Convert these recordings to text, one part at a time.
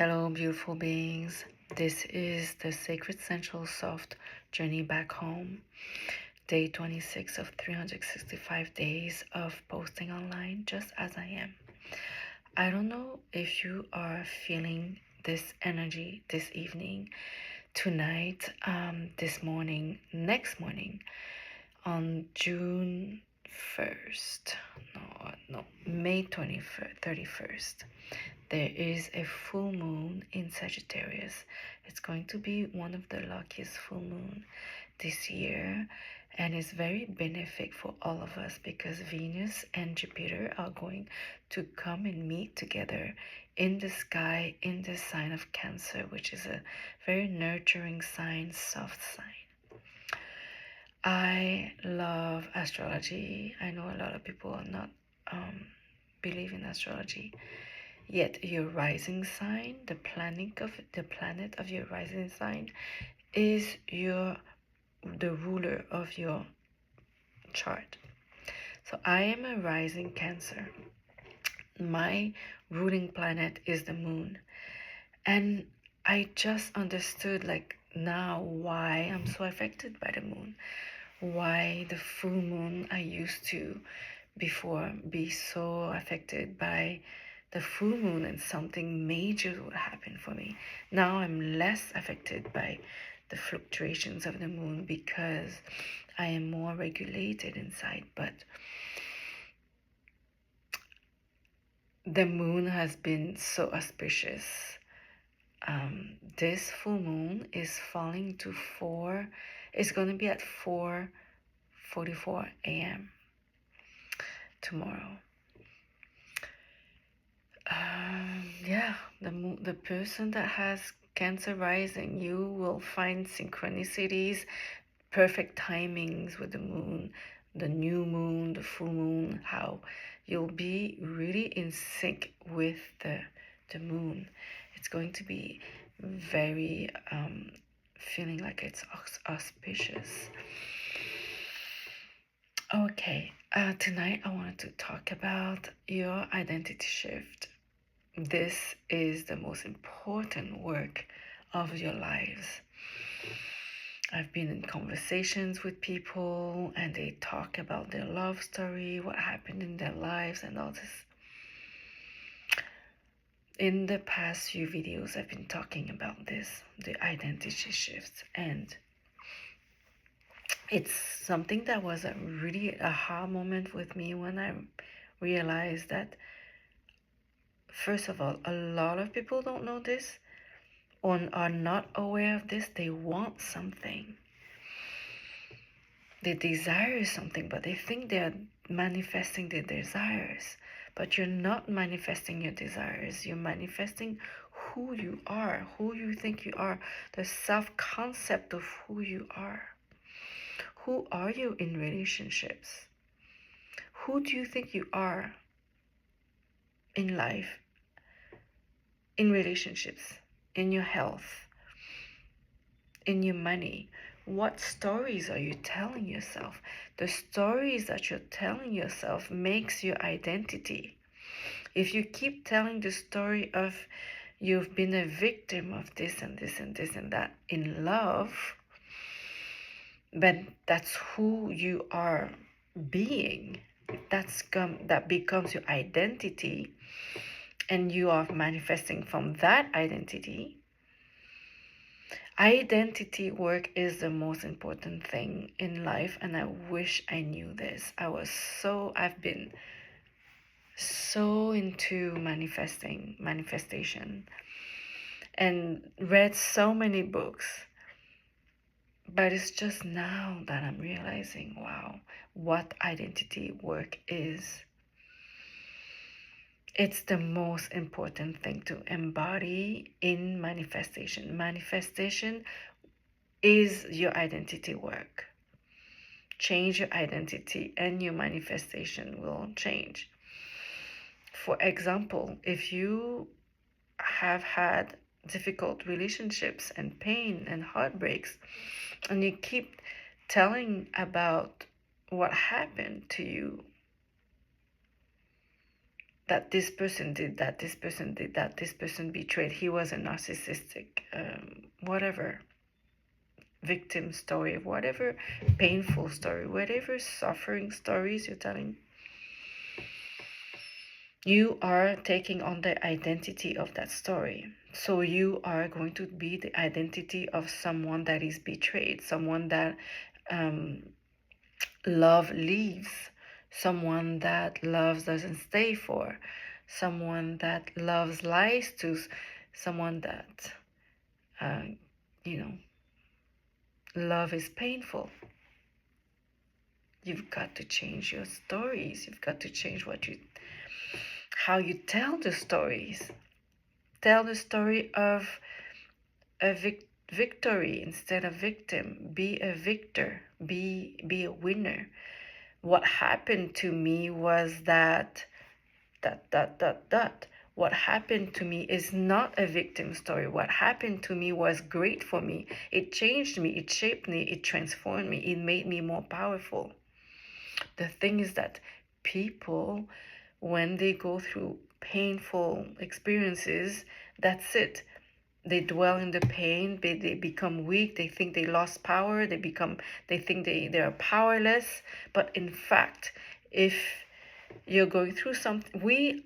Hello, beautiful beings. This is the Sacred Sensual Soft Journey Back Home, day 26 of 365 days of posting online just as I am. I don't know if you are feeling this energy this evening, tonight, this morning, next morning, on June 1st, May 31st. There is a full moon in Sagittarius. It's going to be one of the luckiest full moon this year, and it's very benefic for all of us because Venus and Jupiter are going to come and meet together in the sky in the sign of Cancer, which is a very nurturing sign, soft sign. I love astrology. I know a lot of people are not believe in astrology. Yet your rising sign, the planet of your rising sign, is the ruler of your chart. So I am a rising Cancer. My ruling planet is the moon, and I just understood now why I'm so affected by the moon. Why the full moon I used to before be so affected by the full moon and something major would happen for me. Now I'm less affected by the fluctuations of the moon because I am more regulated inside. But the moon has been so auspicious. This full moon is falling to it's going to be at 4:44 a.m. tomorrow. Yeah, the person that has Cancer rising, you will find synchronicities, perfect timings with the moon, the new moon, the full moon, how you'll be really in sync with the moon. It's going to be very feeling like it's auspicious. Okay, tonight I wanted to talk about your identity shift. This is the most important work of your lives. I've been in conversations with people and they talk about their love story, what happened in their lives and all this. In the past few videos, I've been talking about this, the identity shifts, and it's something that was a really aha moment with me when I realized that, first of all, a lot of people don't know this or are not aware of this. They want something. They desire something, but they think they're manifesting their desires. But you're not manifesting your desires. You're manifesting who you are, who you think you are, the self-concept of who you are. Who are you in relationships? Who do you think you are in life, in relationships, in your health, in your money? What stories are you telling yourself? The stories that you're telling yourself makes your identity. If you keep telling the story of you've been a victim of this and this and this and that in love, but that's who you are being. That becomes your identity, and you are manifesting from that identity. Identity work is the most important thing in life, and I wish I knew this. I've been so into manifestation, and read so many books. But it's just now that I'm realizing, wow, what identity work is. It's the most important thing to embody in manifestation. Manifestation is your identity work. Change your identity and your manifestation will change. For example, if you have had difficult relationships and pain and heartbreaks, and you keep telling about what happened to you, that this person did that, this person did that, this person betrayed. He was a narcissistic, whatever, victim story, whatever painful story, whatever suffering stories you're telling, you are taking on the identity of that story. So you are going to be the identity of someone that is betrayed, someone that love leaves, someone that loves doesn't stay for, someone that loves lies to, someone that, uh, you know, love is painful. You've got to change your stories. You've got to change how you tell the stories. Tell the story of a victory instead of victim. Be a victor. Be a winner. What happened to me was that. What happened to me is not a victim story. What happened to me was great for me. It changed me. It shaped me. It transformed me. It made me more powerful. The thing is that people, when they go through painful experiences, that's it. They dwell in the pain. They become weak. They think they lost power. They think they are powerless. But in fact, if you're going through something, we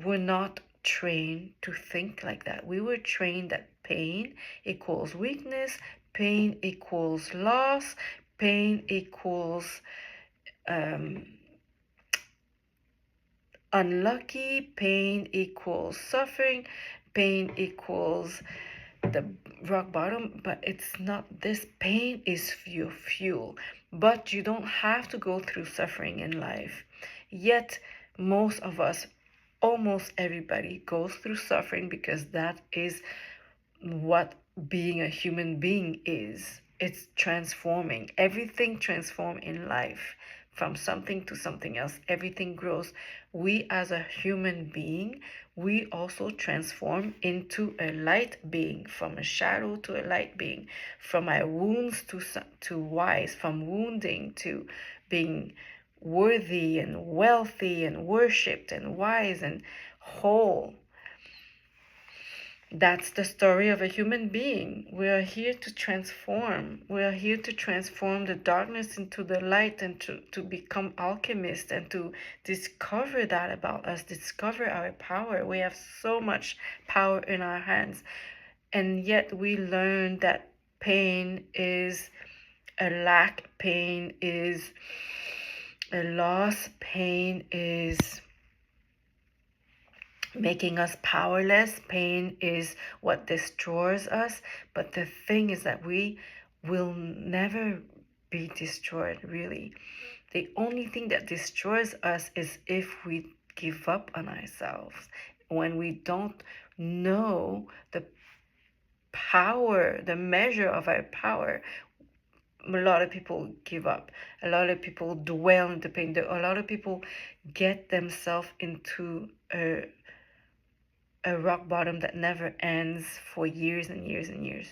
were not trained to think like that. We were trained that pain equals weakness, pain equals loss, pain equals unlucky, pain equals suffering, pain equals the rock bottom. But it's not this. Pain is your fuel. But you don't have to go through suffering in life. Yet most of us, almost everybody, goes through suffering because that is what being a human being is. It's transforming. Everything transforms in life, from something to something else. Everything grows. We as a human being, we also transform into a light being, from a shadow to a light being, from our wounds to wise, from wounding to being worthy and wealthy and worshipped and wise and whole. That's the story of a human being. We are here to transform. We are here to transform the darkness into the light, and to become alchemists, and to discover that about us, discover our power. We have so much power in our hands. And yet we learn that pain is a lack, pain is a loss, pain is making us powerless. Pain is what destroys us. But the thing is that we will never be destroyed, really. The only thing that destroys us is if we give up on ourselves, when we don't know the power, the measure of our power. A lot of people give up. A lot of people dwell in the pain. A lot of people get themselves into a rock bottom that never ends for years and years and years.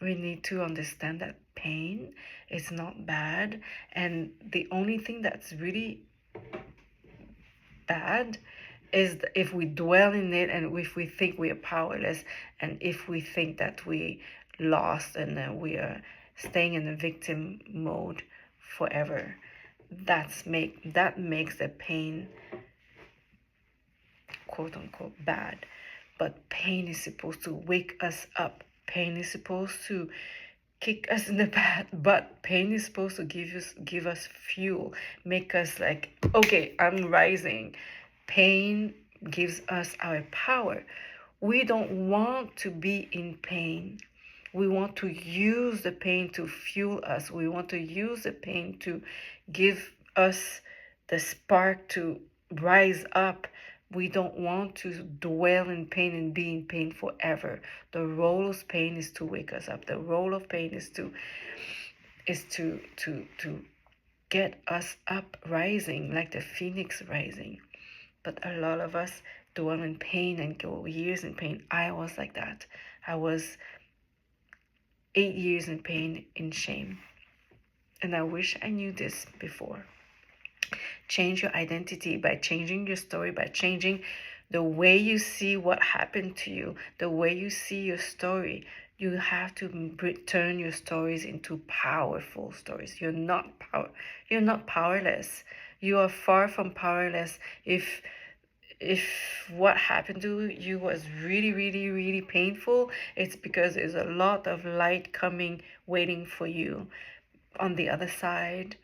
We need to understand that pain is not bad, and the only thing that's really bad is if we dwell in it, and if we think we are powerless, and if we think that we lost, and we are staying in the victim mode forever. That makes the pain, quote unquote, bad. But pain is supposed to wake us up. Pain is supposed to kick us in the butt. Pain is supposed to give us fuel, make us like, okay, I'm rising. Pain gives us our power. We don't want to be in pain. We want to use the pain to fuel us. We want to use the pain to give us the spark to rise up. We don't want to dwell in pain and be in pain forever. The role of pain is to wake us up. The role of pain is to get us up, rising like the phoenix rising. But a lot of us dwell in pain and go years in pain. I was like that. I was 8 years in pain, in shame. and I wish I knew this before. Change your identity by changing your story, by changing the way you see what happened to you, the way you see your story. You have to turn your stories into powerful stories. You're not powerless. You are far from powerless. If what happened to you was really, really, really painful, it's because there's a lot of light coming, waiting for you on the other side.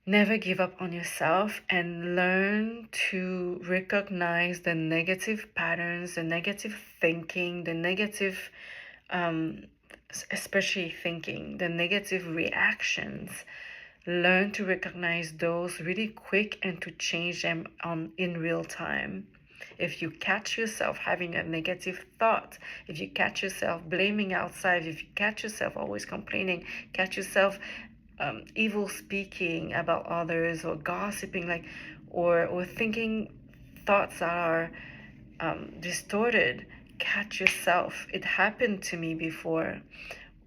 Never give up on yourself and learn to recognize the negative patterns, the negative thinking, the negative, especially thinking, the negative reactions. Learn to recognize those really quick and to change them in real time. If you catch yourself having a negative thought, if you catch yourself blaming outside, if you catch yourself always complaining, catch yourself evil speaking about others or gossiping, like, or thinking thoughts that are distorted, catch yourself. It happened to me before.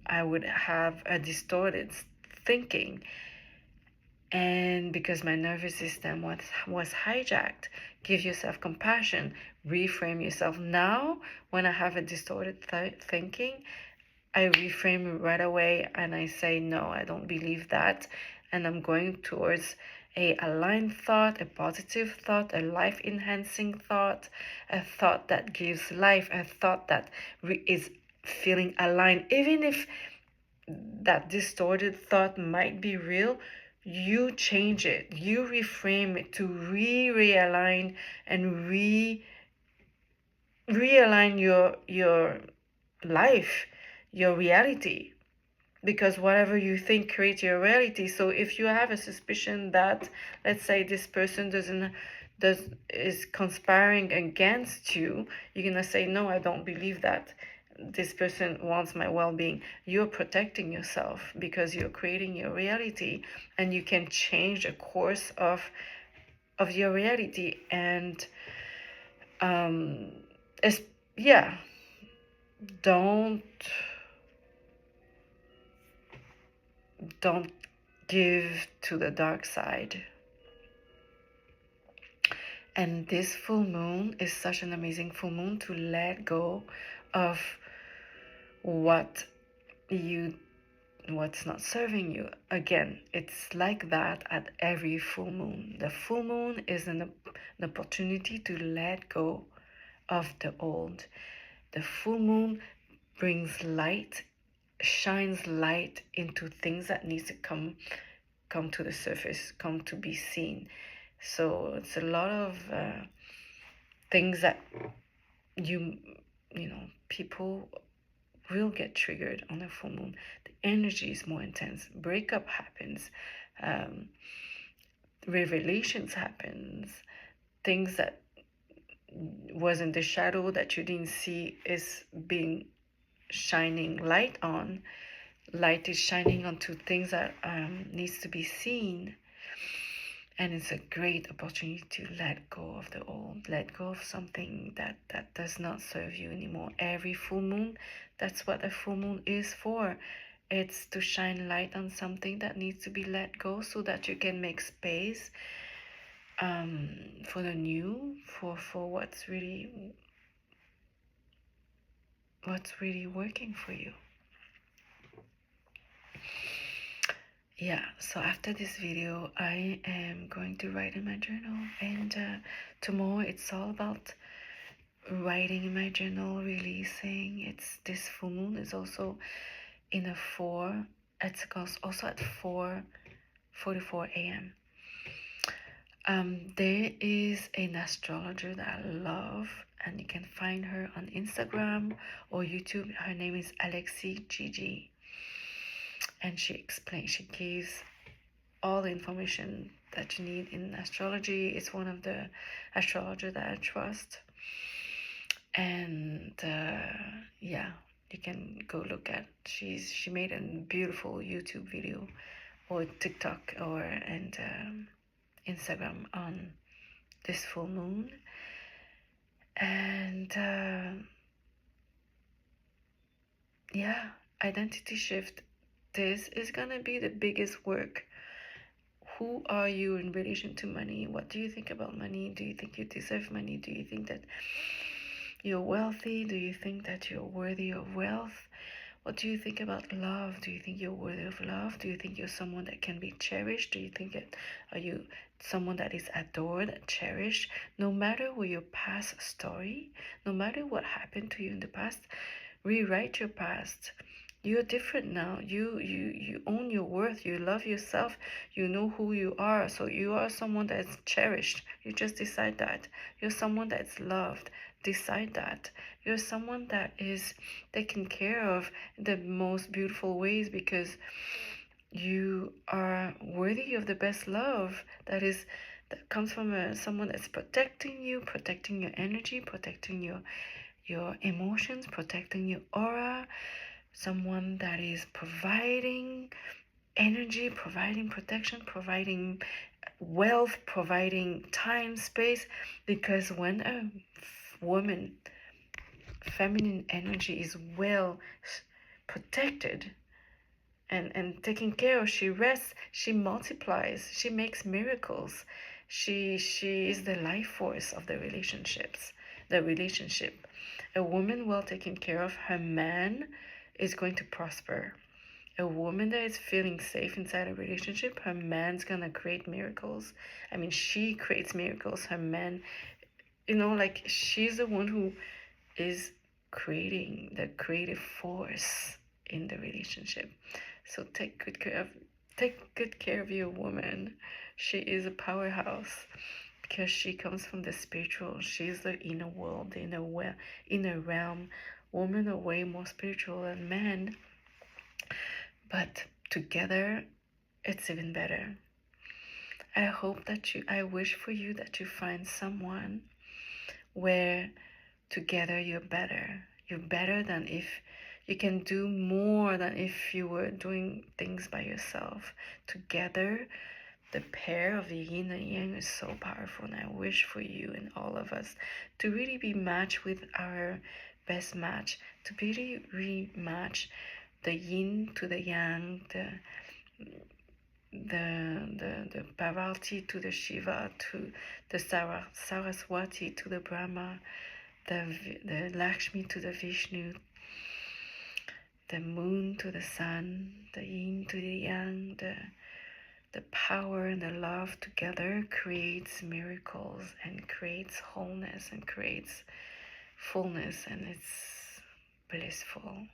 I would have a distorted thinking, and because my nervous system was hijacked. Give yourself compassion, reframe yourself. Now when I have a distorted thinking, I reframe it right away and I say, no, I don't believe that. And I'm going towards a aligned thought, a positive thought, a life enhancing thought, a thought that gives life, a thought that is feeling aligned. Even if that distorted thought might be real, you change it, you reframe it to realign and realign your life, your reality, because whatever you think creates your reality. So if you have a suspicion that, let's say, this person is conspiring against you, you're gonna say, no, I don't believe that. This person wants my well-being. You're protecting yourself because you're creating your reality, and you can change the course of your reality. And it's, yeah, don't give to the dark side. And this full moon is such an amazing full moon to let go of what's not serving you. Again, it's like that at every full moon. The full moon is an opportunity to let go of the old. The full moon brings light, shines light into things that needs to come to the surface, come to be seen. So it's a lot of things that people will get triggered on a full moon. The energy is more intense. Breakup happens. Revelations happens. Things that was in the shadow that you didn't see is being shining light on. Light is shining onto things that needs to be seen. And it's a great opportunity to let go of the old, let go of something that does not serve you anymore. Every full moon, that's what a full moon is for. It's to shine light on something that needs to be let go so that you can make space for the new, for what's really working for you. Yeah, so after this video, I am going to write in my journal, and tomorrow it's all about writing in my journal, releasing. It's this full moon is also in a 4. It's also at 4:44 a.m. There is an astrologer that I love, and you can find her on Instagram or YouTube. Her name is Alexi Gigi. And she gives all the information that you need in astrology. It's one of the astrologers that I trust. And yeah, you can go look at. She made a beautiful YouTube video or TikTok and Instagram on this full moon. And yeah, identity shift. This is gonna be the biggest work. Who are you in relation to money? What do you think about money? Do you think you deserve money? Do you think that you're wealthy? Do you think that you're worthy of wealth? What do you think about love? Do you think you're worthy of love? Do you think you're someone that can be cherished? Do you think that are you someone that is adored, cherished? No matter what your past story, no matter what happened to you in the past, rewrite your past. You're different now. You own your worth. You love yourself. You know who you are. So you are someone that's cherished. You just decide that. You're someone that's loved. Decide that. You're someone that is taken care of in the most beautiful ways because you are worthy of the best love that comes from someone that's protecting you, protecting your energy, protecting your emotions, protecting your aura, someone that is providing energy, providing protection, providing wealth, providing time, space. Because when a woman, feminine energy is well protected and taken care of, she rests, she multiplies, she makes miracles. She is the life force of the relationships, the relationship. A woman well taken care of, her man is going to prosper. A woman that is feeling safe inside a relationship, her man's gonna create miracles. I mean, she creates miracles. Her man, like she's the one who is creating the creative force in the relationship. So take good care of your woman. She is a powerhouse because she comes from the spiritual. She's the inner world, the inner realm. Women are way more spiritual than men, but together it's even better. I wish for you that you find someone where together you're better. You're better than if you can do more than if you were doing things by yourself. Together, the pair of the yin and yang is so powerful, and I wish for you and all of us to really be matched with our best match, to really rematch the yin to the yang, the Parvati to the Shiva, to the Saraswati to the Brahma, the Lakshmi to the Vishnu, the moon to the sun, the yin to the yang, the power and the love together creates miracles and creates wholeness and creates fullness, and it's blissful.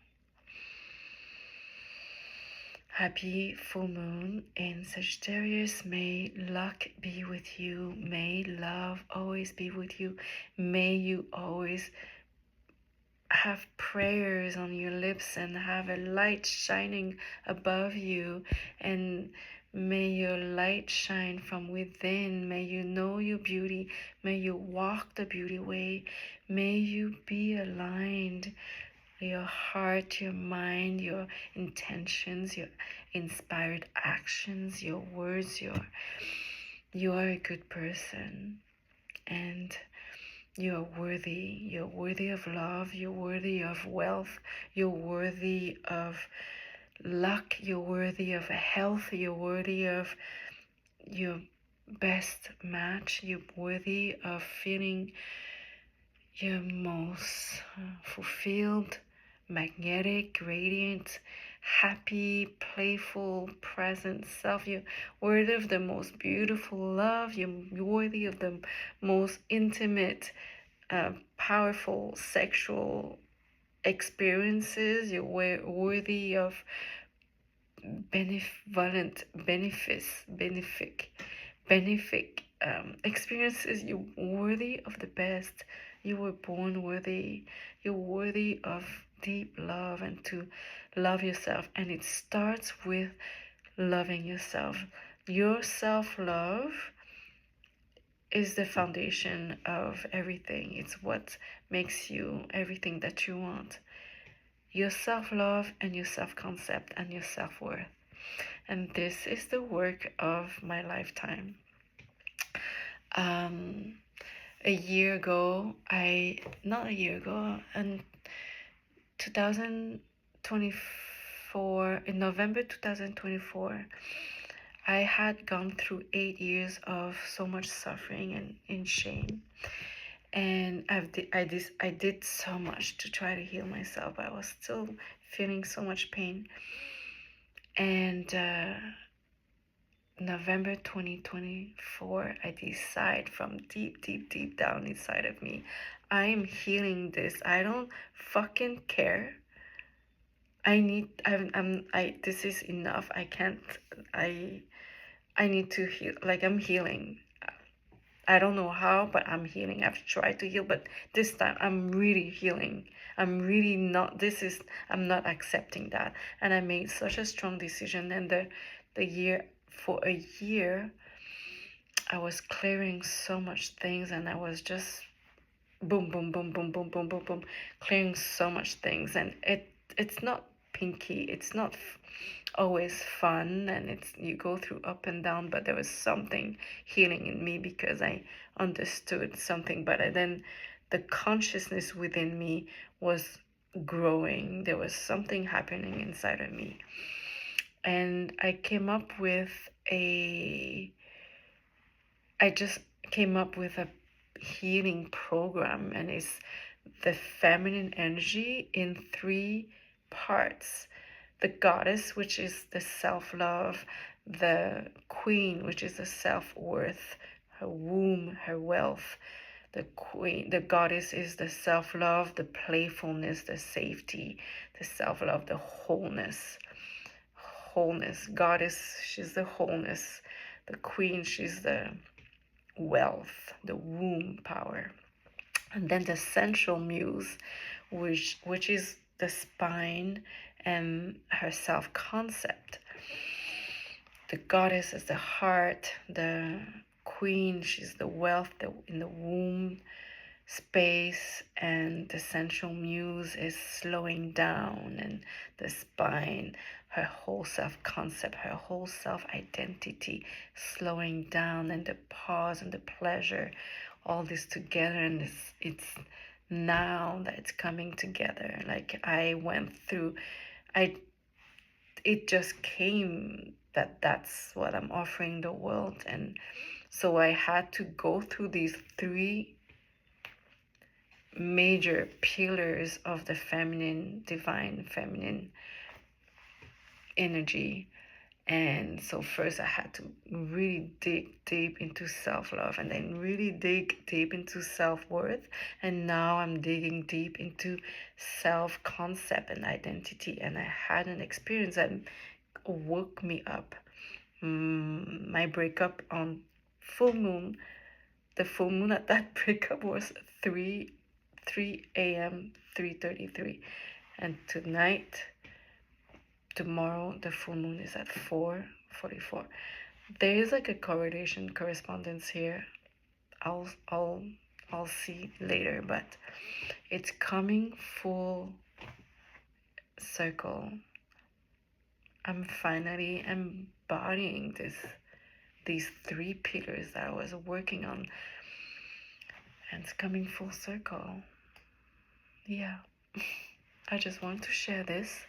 Happy full moon in Sagittarius. May luck be with you. May love always be with you. May you always have prayers on your lips and have a light shining above you, and may your light shine from within. May you know your beauty. May you walk the beauty way. May you be aligned, your heart, your mind, your intentions, your inspired actions, your words. You are a good person, and you're worthy of love, you're worthy of wealth, you're worthy of luck, you're worthy of health, you're worthy of your best match, you're worthy of feeling your most fulfilled, magnetic, radiant, happy, playful, present self. You're worthy of the most beautiful love. You're worthy of the most intimate, powerful sexual experiences. You're worthy of benefic experiences. You're worthy of the best. You were born worthy. You're worthy of deep love and to love yourself. And it starts with loving yourself. Your self-love is the foundation of everything. It's what makes you everything that you want. Your self-love and your self-concept and your self-worth. And this is the work of my lifetime. A year ago, in 2024, in November 2024, I had gone through 8 years of so much suffering and in shame. And I did so much to try to heal myself. I was still feeling so much pain. And November 2024, I decide from deep, deep, deep down inside of me, I am healing this. I don't fucking care. This is enough. I need to heal. Like, I'm healing. I don't know how, but I'm healing. I've tried to heal, but this time I'm really healing. I'm really not, I'm not accepting that. And I made such a strong decision. And for a year, I was clearing so much things, and I was just boom, boom, boom, boom, boom, boom, boom, boom, clearing so much things. And it's not pinky. It's not always fun, and you go through up and down, but there was something healing in me because I understood something. But then the consciousness within me was growing. There was something happening inside of me, and I just came up with a healing program, and it's the feminine energy in 3 parts: the goddess, which is the self-love; the queen, which is the self-worth, her womb, her wealth; the goddess is the self-love, the playfulness, the safety; the self-love, the wholeness. Goddess, she's the wholeness; the queen, she's the wealth, the womb power. And then the central muse, which is the spine and her self-concept. The goddess is the heart, the queen, she's the wealth, in the womb space, and the central muse is slowing down, and the spine, her whole self-concept, her whole self-identity slowing down, and the pause and the pleasure, all this together. And it's now that it's coming together. Like, it just came that that's what I'm offering the world. And so I had to go through these 3 major pillars of the divine feminine energy. And so first I had to really dig deep into self-love, and then really dig deep into self-worth. And now I'm digging deep into self-concept and identity. And I had an experience that woke me up. My breakup on full moon, the full moon at that breakup was 3 a.m. 3:33, and tomorrow the full moon is at 4:44. There is like a correspondence here. I'll see later, but it's coming full circle. I'm finally embodying these 3 pillars that I was working on, and it's coming full circle. Yeah. I just want to share this.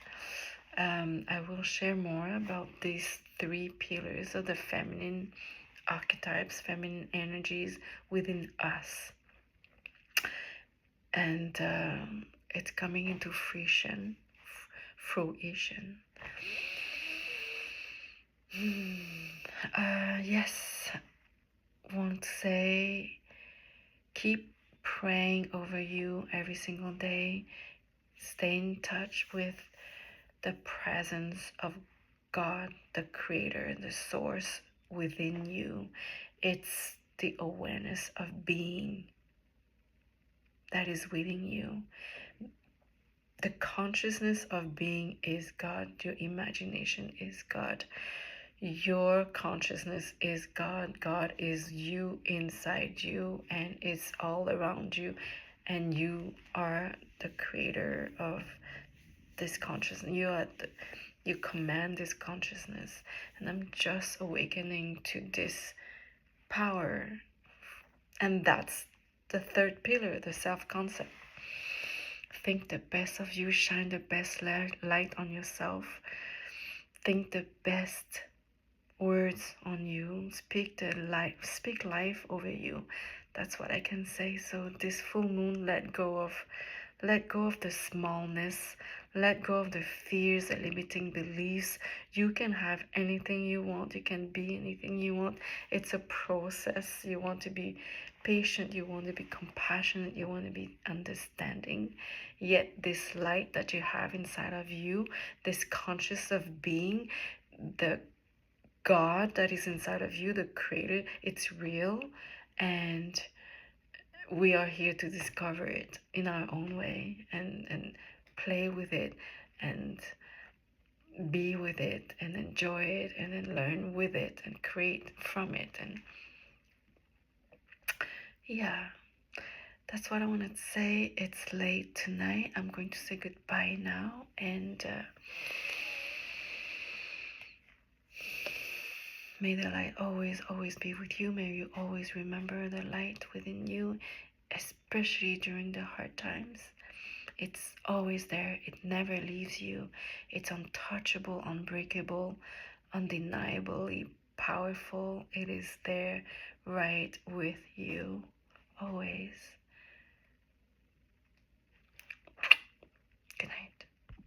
I will share more about these 3 pillars of the feminine archetypes, feminine energies within us. And it's coming into fruition. Yes, want to say, keep praying over you every single day. Stay in touch with the presence of God, the creator, the source within you. It's the awareness of being that is within you. The consciousness of being is God. Your imagination is God. Your consciousness is God. God is you, inside you, and it's all around you. And you are the creator of this consciousness. You command this consciousness. And I'm just awakening to this power. And that's the 3rd pillar, the self-concept. Think the best of you. Shine the best light on yourself. Think the best words on you. Speak life over you. That's what I can say. So this full moon, let go of the smallness, let go of the fears, the limiting beliefs. You can have anything you want, you can be anything you want. It's a process. You want to be patient, you want to be compassionate, you want to be understanding. Yet this light that you have inside of you, this conscious of being, the God that is inside of you, the creator, it's real, and we are here to discover it in our own way, and play with it, and be with it, and enjoy it, and then learn with it, and create from it. And yeah, that's what I want to say. It's late tonight. I'm going to say goodbye now, and may the light always, always be with you. May you always remember the light within you, especially during the hard times. It's always there. It never leaves you. It's untouchable, unbreakable, undeniably powerful. It is there right with you, always.